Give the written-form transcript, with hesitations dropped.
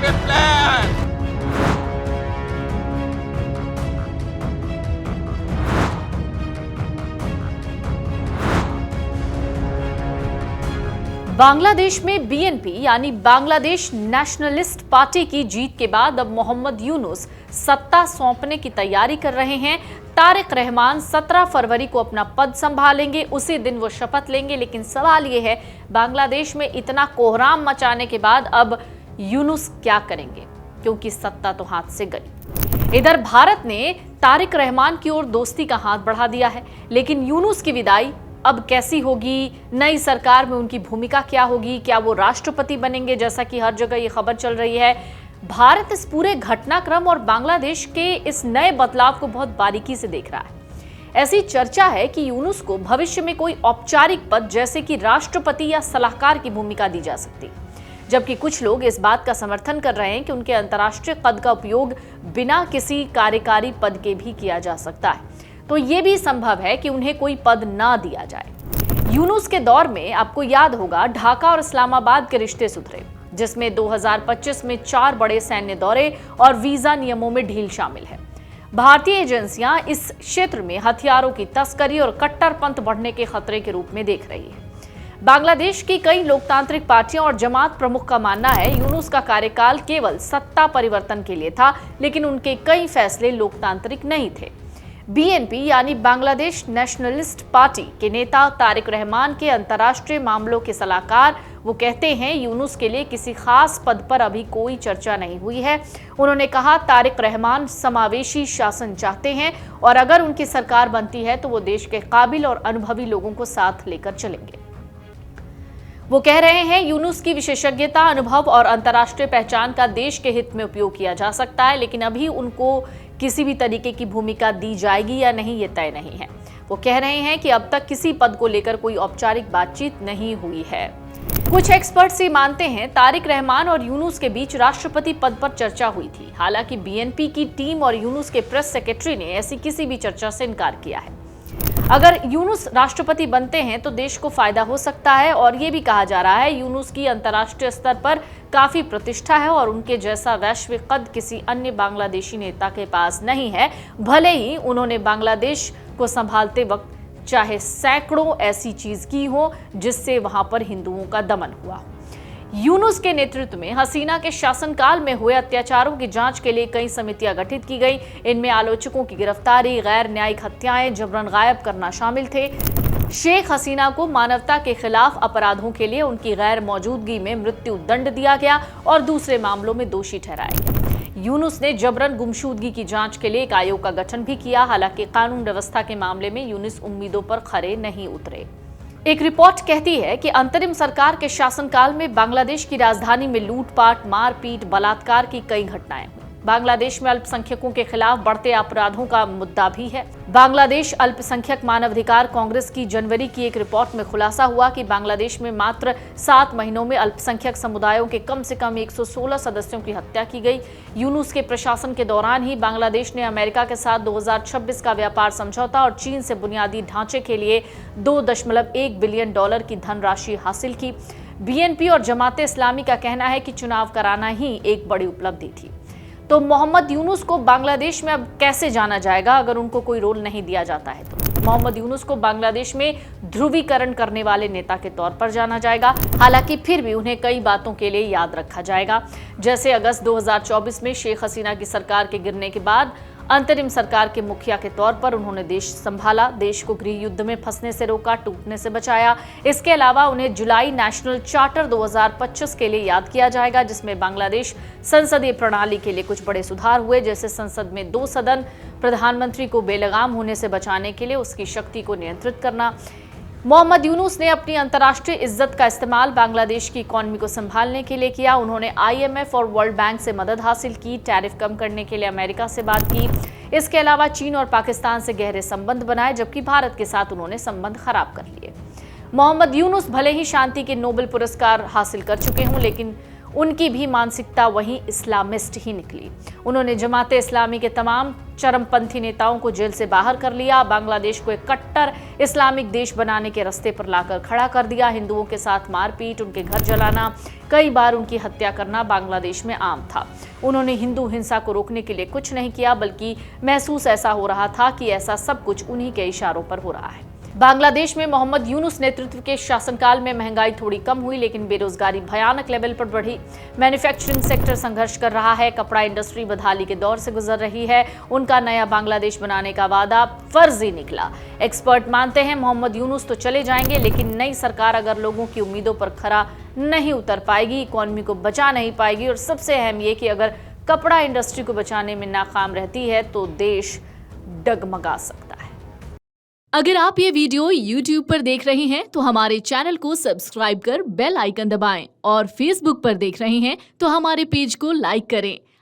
secret plan. Bangladesh में BNP यानी Bangladesh nationalist party की जीत के बाद अब मोहम्मद यूनुस सत्ता सौंपने की तैयारी कर रहे हैं। तारिक रहमान 17 फरवरी को अपना पद संभालेंगे, उसी दिन वो शपथ लेंगे। लेकिन सवाल ये है, बांग्लादेश में इतना कोहराम मचाने के बाद अब यूनुस क्या करेंगे, क्योंकि सत्ता तो हाथ से गई। इधर भारत ने तारिक रहमान की ओर दोस्ती का हाथ बढ़ा दिया है, लेकिन यूनुस की विदाई अब कैसी होगी, नई सरकार में उनकी भूमिका क्या होगी, क्या वो राष्ट्रपति बनेंगे, जैसा कि हर जगह ये खबर चल रही है। भारत इस पूरे घटनाक्रम और बांग्लादेश के इस नए बदलाव को बहुत बारीकी से देख रहा है। ऐसी चर्चा है कि यूनुस को भविष्य में कोई औपचारिक पद जैसे कि राष्ट्रपति या सलाहकार की भूमिका दी जा सकती, जबकि कुछ लोग इस बात का समर्थन कर रहे हैं कि उनके अंतर्राष्ट्रीय पद का उपयोग बिना किसी कार्यकारी पद के भी किया जा सकता है। तो ये भी संभव है कि उन्हें कोई पद ना दिया जाए। यूनुस के दौर में आपको याद होगा, ढाका और इस्लामाबाद के रिश्ते सुधरे, जिसमें 2025 में 4 बड़े सैन्य दौरे और वीजा नियमों में ढील शामिल है। भारतीय एजेंसियां इस क्षेत्र में हथियारों की तस्करी और कट्टरपंथ बढ़ने के खतरे के रूप में देख रही है। बांग्लादेश की कई लोकतांत्रिक पार्टियां और जमात प्रमुख का मानना है यूनुस का कार्यकाल केवल सत्ता परिवर्तन के लिए था, लेकिन उनके कई फैसले लोकतांत्रिक नहीं थे। बीएनपी यानी बांग्लादेश नेशनलिस्ट पार्टी के नेता तारिक रहमान के अंतर्राष्ट्रीय मामलों के सलाहकार वो कहते हैं, यूनुस के लिए किसी खास पद पर अभी कोई चर्चा नहीं हुई है। उन्होंने कहा, तारिक रहमान समावेशी शासन चाहते हैं और अगर उनकी सरकार बनती है तो वो देश के काबिल और अनुभवी लोगों को साथ लेकर चलेंगे। वो कह रहे हैं, यूनुस की विशेषज्ञता, अनुभव और अंतर्राष्ट्रीय पहचान का देश के हित में उपयोग किया जा सकता है, लेकिन अभी उनको किसी भी तरीके की भूमिका दी जाएगी या नहीं, ये तय नहीं है। वो कह रहे हैं कि अब तक किसी पद को लेकर कोई औपचारिक बातचीत नहीं हुई है। कुछ एक्सपर्ट्स ये मानते हैं, तारिक रहमान और यूनुस के बीच राष्ट्रपति पद पर चर्चा हुई थी। हालांकि बीएनपी की टीम और यूनुस के प्रेस सेक्रेटरी ने ऐसी किसी भी चर्चा से इनकार किया है। अगर यूनुस राष्ट्रपति बनते हैं तो देश को फायदा हो सकता है, और ये भी कहा जा रहा है यूनुस की अंतर्राष्ट्रीय स्तर पर काफी प्रतिष्ठा है और उनके जैसा वैश्विक कद किसी अन्य बांग्लादेशी नेता के पास नहीं है। भले ही उन्होंने बांग्लादेश को संभालते वक्त चाहे सैकड़ों ऐसी चीज की हो जिससे वहां पर हिंदुओं का दमन हुआ। यूनुस के नेतृत्व में हसीना के शासनकाल में हुए अत्याचारों की जांच के लिए कई समितियां गठित की गई। इनमें आलोचकों की गिरफ्तारी, गैर न्यायिक हत्याएं, जबरन गायब करना शामिल थे। शेख हसीना को मानवता के खिलाफ अपराधों के लिए उनकी गैर मौजूदगी में मृत्यु दंड दिया गया और दूसरे मामलों में दोषी ठहराया गया। यूनुस ने जबरन गुमशुदगी की जांच के लिए एक आयोग का गठन भी किया। हालांकि कानून व्यवस्था के मामले में यूनुस उम्मीदों पर खरे नहीं उतरे। एक रिपोर्ट कहती है कि अंतरिम सरकार के शासनकाल में बांग्लादेश की राजधानी में लूटपाट, मारपीट, बलात्कार की कई घटनाएं हुई। बांग्लादेश में अल्पसंख्यकों के खिलाफ बढ़ते अपराधों का मुद्दा भी है। बांग्लादेश अल्पसंख्यक मानवाधिकार कांग्रेस की जनवरी की एक रिपोर्ट में खुलासा हुआ कि बांग्लादेश में मात्र 7 महीनों में अल्पसंख्यक समुदायों के कम से कम 116 सदस्यों की हत्या की गई। यूनुस के प्रशासन के दौरान ही बांग्लादेश ने अमेरिका के साथ 2026 का व्यापार समझौता और चीन से बुनियादी ढांचे के लिए $2.1 बिलियन की धनराशि हासिल की। बीएनपी और जमाते इस्लामी का कहना है कि चुनाव कराना ही एक बड़ी उपलब्धि थी। तो मोहम्मद यूनुस को बांग्लादेश में अब कैसे जाना जाएगा अगर उनको कोई रोल नहीं दिया जाता है? तो मोहम्मद यूनुस को बांग्लादेश में ध्रुवीकरण करने वाले नेता के तौर पर जाना जाएगा। हालांकि फिर भी उन्हें कई बातों के लिए याद रखा जाएगा, जैसे अगस्त 2024 में शेख हसीना की सरकार के गिरने के बाद अंतरिम सरकार के मुखिया के तौर पर उन्होंने देश संभाला, देश को गृह युद्ध में फंसने से रोका, टूटने से बचाया। इसके अलावा उन्हें जुलाई नेशनल चार्टर 2025 के लिए याद किया जाएगा, जिसमें बांग्लादेश संसदीय प्रणाली के लिए कुछ बड़े सुधार हुए, जैसे संसद में 2 सदन, प्रधानमंत्री को बेलगाम होने से बचाने के लिए उसकी शक्ति को नियंत्रित करना। मोहम्मद यूनुस ने अपनी अंतर्राष्ट्रीय इज्जत का इस्तेमाल बांग्लादेश की इकॉनमी को संभालने के लिए किया। उन्होंने आईएमएफ और वर्ल्ड बैंक से मदद हासिल की, टैरिफ कम करने के लिए अमेरिका से बात की। इसके अलावा चीन और पाकिस्तान से गहरे संबंध बनाए, जबकि भारत के साथ उन्होंने संबंध खराब कर लिए। मोहम्मद यूनुस भले ही शांति के नोबेल पुरस्कार हासिल कर चुके हों, लेकिन उनकी भी मानसिकता वहीं इस्लामिस्ट ही निकली। उन्होंने जमाते इस्लामी के तमाम चरमपंथी नेताओं को जेल से बाहर कर लिया, बांग्लादेश को एक कट्टर इस्लामिक देश बनाने के रास्ते पर लाकर खड़ा कर दिया। हिंदुओं के साथ मारपीट, उनके घर जलाना, कई बार उनकी हत्या करना बांग्लादेश में आम था। उन्होंने हिंदू हिंसा को रोकने के लिए कुछ नहीं किया, बल्कि महसूस ऐसा हो रहा था कि ऐसा सब कुछ उन्हीं के इशारों पर हो रहा है। बांग्लादेश में मोहम्मद यूनुस नेतृत्व के शासनकाल में महंगाई थोड़ी कम हुई, लेकिन बेरोजगारी भयानक लेवल पर बढ़ी। मैन्युफैक्चरिंग सेक्टर संघर्ष कर रहा है, कपड़ा इंडस्ट्री बदहाली के दौर से गुजर रही है। उनका नया बांग्लादेश बनाने का वादा फर्जी निकला। एक्सपर्ट मानते हैं मोहम्मद यूनुस तो चले जाएंगे, लेकिन नई सरकार अगर लोगों की उम्मीदों पर खरा नहीं उतर पाएगी, इकोनॉमी को बचा नहीं पाएगी, और सबसे अहम ये कि अगर कपड़ा इंडस्ट्री को बचाने में नाकाम रहती है तो देश डगमगा सकता है। अगर आप ये वीडियो YouTube पर देख रहे हैं तो हमारे चैनल को सब्सक्राइब कर बेल आइकन दबाएं, और Facebook पर देख रहे हैं तो हमारे पेज को लाइक करें।